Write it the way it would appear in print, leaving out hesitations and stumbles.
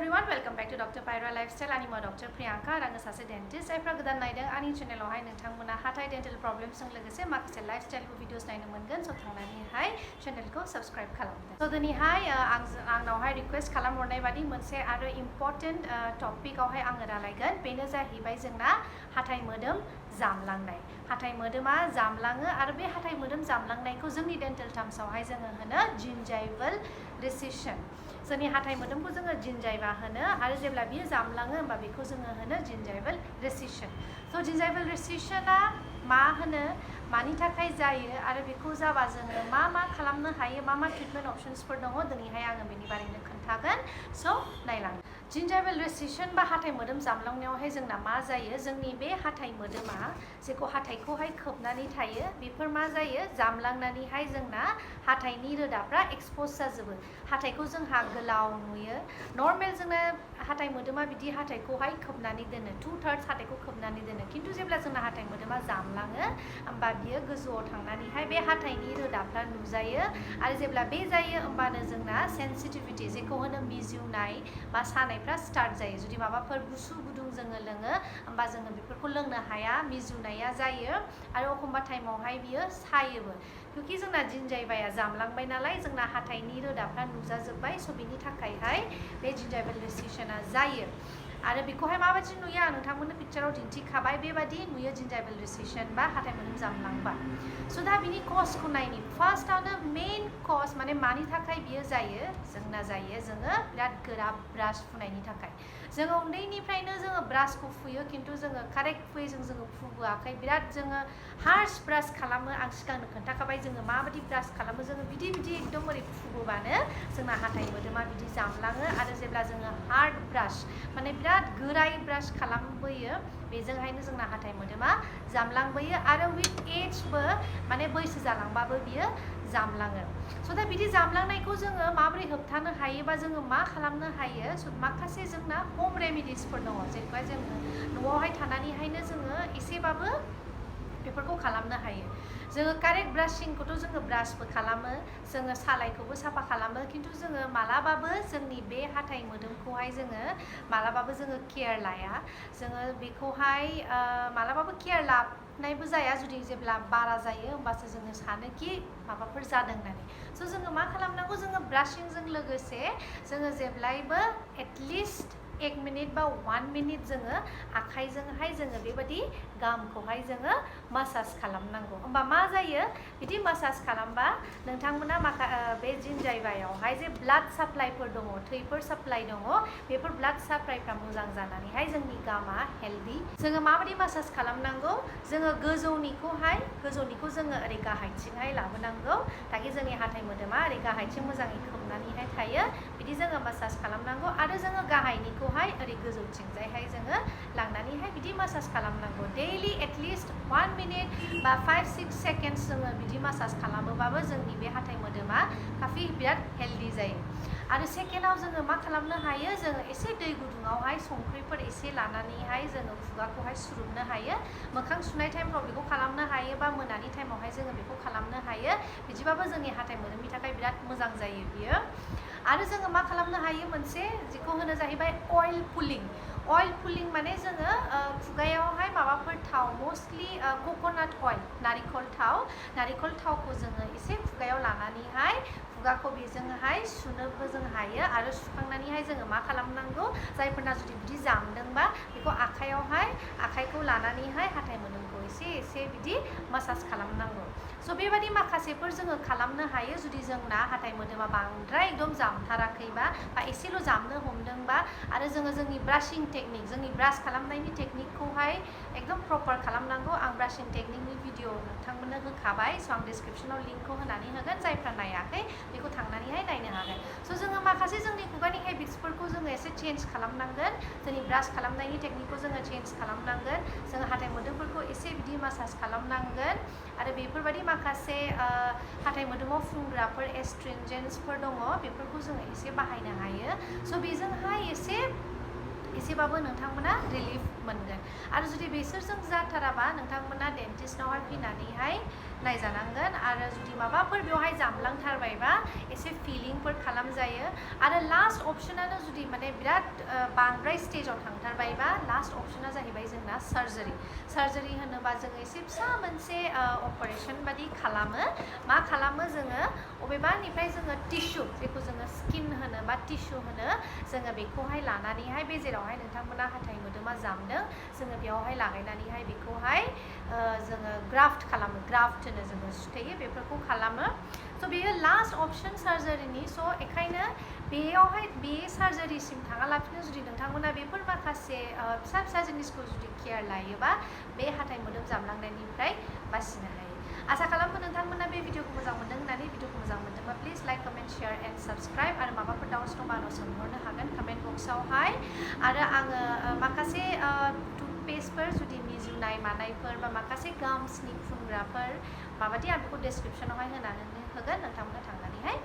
everyone, welcome back to DrPieara Lifestyle. I'm DrPieara and I'm a dentist. I'm a naidang ani channel hai nangthangmona hatai dental problems sang logese makhase lifestyle videos naina monggon. So thangnani hai channel ko subscribe khalamde. So dini hai angnaw hai request khalamhornai badi monse aro important topic aw hai ang ralaigon. Beno jahibai जोंना hatai modom jamlangnai. Hatai modoma jamlango aro be hatai modom jamlangnaiखौ जोंनि dental terms आवहाय जोङो होनो gingival recession. जोंनि हाथाइ मोदोमखौ जोङो gingiva होनो आरो जेब्ला बियो जामलाङो होनबा बेखौ जोङो होनो gingival recession. So gingival recession मा होनो मानि थाखाय जायो आरो बेखौ जाबा जोङो मा खालामनो हायो मा ट्रिटमेन्ट अपशन्सफोर दङ दिनैहाय आङो बेनि बारैनो खोन्थागोन. सो नायलां gingival recession बा हाथाइ मोदोम जामलांनायावहाय जोंना मा जायो जोंनि बे हाथाइ मोदोमा जेखौ हाथाइखौहाय खोबनानै थायो बेफोर मा जायो जामलांनानैहाय जोंना हाथाइनि रोदाफ्रा एक्सपोज जाजोबो. हाथाइखौ जोंहा गोलाव नुयो. नर्मेल जोंना हाथाइ मोदोमा बिदि हाथाइखौहाय खोबनानै दोनो 2/3 हाथाइखौ खोबनानै दोनो. खिन्थु जेब्ला जोंना हाथाइ मोदोमा जामलाङो होमबा बियो गोजौआव थांनानैहाय बे हाथाइनि रोदाफ्रा नुजायो आरो जेब्ला बे जायो होमबानो जोंना सेन्सिटिभिटि जेखौ होनो मिज्युनाय बा सानायफ्रा स्टार्ट जायो. जुदि माबाफोर गुसु गुदुं जोङो लोङो होमबा जोङो बेफोरखौ लोंनो हाया मिज्युनाया जायो आरो एखमबा टाइमावहाय बियो सायोबो. क्योंकि जोंना gingivaया जामलांबाय नालाय जोंना हाथाइनि रोदाफ्रा नुजाजोब्बाय. स' बिनि थाखायहाय बे gingival recessionआ जायो. आरो बेखौहाय माबायदि नुयो आं नोंथांमोननो पिक्चाराव दिन्थिखाबाय. बेबायदि नुयो gingival recession बा हाथाइ मोदोम जामलांबा. स' दा बिनि कजखौ नायनि. फार्स्टआवनो मेइन कज माने मानि थाखाय बियो जायो जोंना जायो जोङो बिराद गोरा ब्रास फुनायनि थाखाय. जोङो उन्दैनिफ्रायनो जोङो ब्रासखौ फुयो खिन्थु जोङो कारेक्ट वेजों जोङो फुबोआखै. बिराद जोङो हार्श ब्रास खालामो. आं सिगांनो खोन्थाखाबाय जोङो माबायदि ब्रास खालामो. जोङो बिदि एकदम ओरै फुबोबानो जोंना हाथाइ मोदोमा बिदि जामलाङो आरो जेब्ला जोङो हार्ड ब्रास माने बिराद गोरायै ब्रास खालामबोयो बेजोंहायनो जोंना हाथाइ मोदोमा जामलांबोयो आरो विथ एजबो माने बैसो जालांबाबो बियो जामलाङो. स' दा बिदि जामलांनायखौ जोङो माबोरै होबथानो हायो बा जोङो मा खालामनो हायो. स' माखासे जोंना ह'म रेमेडिसफोर दङ जेखौहाय जोङो न'आवहाय थानानैहायनो जोङो एसेबाबो बेफोरखौ खालामनो हायो. जोङो कारेक्ट ब्रासिंखौथ' जोङो ब्रासबो खालामो जोङो सालाइखौबो साफा खालामो खिन्थु जोङो मालाबाबो जोंनि बे हाथाइ मोदोमखौहाय जोङो मालाबाबो जोङो केयार लाया. जोङो बेखौहाय मालाबाबो केयार लानायबो जाया. जुदि जेब्ला बारा जायो होमबासो जोङो सानोखि माबाफोर जादों होननानै. स' जोङो मा खालामनांगौ जोङो ब्रासिंजों लोगोसे जोङो जेब्लायबो एटलिस्ट 1 मिनिट बा 1 मिनिट जोङो आखाइजोंहाय जोङो बेबायदि गामखौहाय जोङो मासाज खालामनांगौ. होमबा मा जायो बिदि मासाज खालामबा नोंथांमोना बे gingivaयावहाय जे ब्लाड साप्लाइफोर दङ थैफोर साप्लाइ दङ बेफोर ब्लाड साप्लाइफ्रा मोजां जानानैहाय जोंनि गामा हेल्दी. जोङो माबायदि मासाज खालामनांगौ जोङो गोजौनिखौ जोङो ओरै गाहायथिंहाय लाबोनांगौ ताकि जोंनि हाथाइ मोदोमा ओरै गाहायथिं मोजाङै खोबनानैहाय थायो. बिदि जोङो मासाज खालामनांगौ आरो जोङो गाहायनिखौहाय ओरै गोजौथिंजायहाय जोङो लांनानैहाय बिदि मासाज खालामनांगौ. डेइलि एटलिस्ट 1 मिनिट बा 5-6 सेकेन्डस जोङो बिदि मासाज खालामोबाबो जोंनि बे हाथाइ मोदोमा काफि बिराद हेल्दी जायो. आरो सेकेन्डआव जोङो मा खालामनो हायो जोङो एसे दै गुदुङावहाय संख्रिफोर एसे लानानैहाय जोङो खुगाखौहाय सुरुबनो हायो. मोखां सुनाय टाइमफ्राव बेखौ खालामनो हायो बा मोनानि टाइमावहाय जोङो बेखौ खालामनो हायो. बिदिबाबो जोंनि हाथाइ मोदोमनि थाखाय बिराद मोजां जायो बियो. आरो जोङो मा खालामनो हायो मोनसे जेखौ होनो जाहैबाय अइल पुलिं. अइल पुलिं माने जोङो खुगायावहाय माबाफोर थाव मस्टलि कक'नाट अइल नारिखल थावखौ जोङो एसे खुगायाव लानानैहाय खुगाखौ बेजोंहाय सुनोबो जों हायो आरो सुखांनानैहाय जोङो मा खालामनांगौ जायफोरना जुदि बिदि जामदोंबा बेखौ आखाइखौ लानानैहाय हाथाइ मोदोमखौ एसे बिदि मासाज खालामनांगौ. स' बेबायदि माखासेफोर जोङो खालामनो हायो जुदि जोंना हाथाइ मोदोमा बांद्राय एकदम जामथाराखैबा बा एसेल' जामनो हमदोंबा आरो जोङो जोंनि ब्रासिं टेकनिक जोंनि ब्रास खालामनायनि टेकनिकखौहाय एकदम प्रपार खालामनांगौ. आं ब्रासिं टेकनिकनि भिडिअ नोंथांमोननो होखाबाय. स' आं डिसक्रिपसनाव लिंकखौ होनानै होगोन. जायफ्रा नायाखै बेखौ थांनानैहाय नायनो हागोन. स' जोङो माखासे जोंनि खुगानि हेबिट्सफोरखौ जोङो एसे चेन्ज खालामनांगोन. जोंनि ब्रास खालामनायनि टेकनिकखौ जोङो चेन्ज खालामनांगोन. जोङो हाथाइ मोदोमफोरखौ एसे बिदि मासाज खालामनांगोन आरो बेफोरबायदि माखासे हाथाइ मोदोमाव फुनग्राफोर एस्ट्रिंजेन्ट्सफोर दङ बेफोरखौ जोङो एसे बाहायनो हायो. स' बेजोंहाय एसे एसेबाबो नोंथांमोना रिलिफ मोनगोन आरो जुदि बेसोरजों जाथाराबा नोंथांमोना डेन्टिस्टनावहाय फैनानैहाय नायजानांगोन आरो जुदि माबाफोर बेवहाय जामलांथारबायबा एसे फिलिंफोर खालामजायो आरो लास्ट अपसनानो जुदि माने बिराद बांद्राय स्टेजाव थांथारबायबा लास्ट अपसना जाहैबाय जोंना सार्जारि होनोबा जोङो एसे फिसा मोनसे अपारेशन बादि खालामो मा खालामो जोङो अबेबानिफ्राय जोङो टिस्यु जेखौ जोङो स्किन होनो बा टिस्यु होनो जोङो बेखौहाय लानानैहाय बे जेरावहाय नोंथांमोना हाथाइ मोदोमा जामदों जोङो बेयावहाय लागायनानैहाय बेखौहाय जोङो ग्राफ्ट खालामो ग्राफ्ट होनो जोङो सुथेयो बेफोरखौ खालामो स' बेयो लास्ट अपसन सार्जारिनि स' बेखायनो बेयावहाय बे सार्जारिसिम थाङालासिनो जुदि नोंथांमोना बेफोर माखासे फिसा फिसा जिनिसखौ जुदि केयार लायोबा बे हाथाइ मोदोम जामलांनायनिफ्राय बासिनो हायो आसा खालामो नोंथांमोना बे भिडिअखौ मोजां मोनदों होननानै भिडिअखौ मोजां मोनदोंबा please like comment share and subscribe आरो माबाफोर डाउट्स दंबा आंनाव सोंहरनो हागोन कमेन्ट बक्सआवहाय आरो आङो माखासे टुथपेस्टफोर जुदि मिजुनाय मानायफोर बा माखासे गाम्सनि फुनग्राफोर माबादि आं बेखौ डेसक्रिपसनावहाय होनानै होगोन नोंथांमोना थांनानैहाय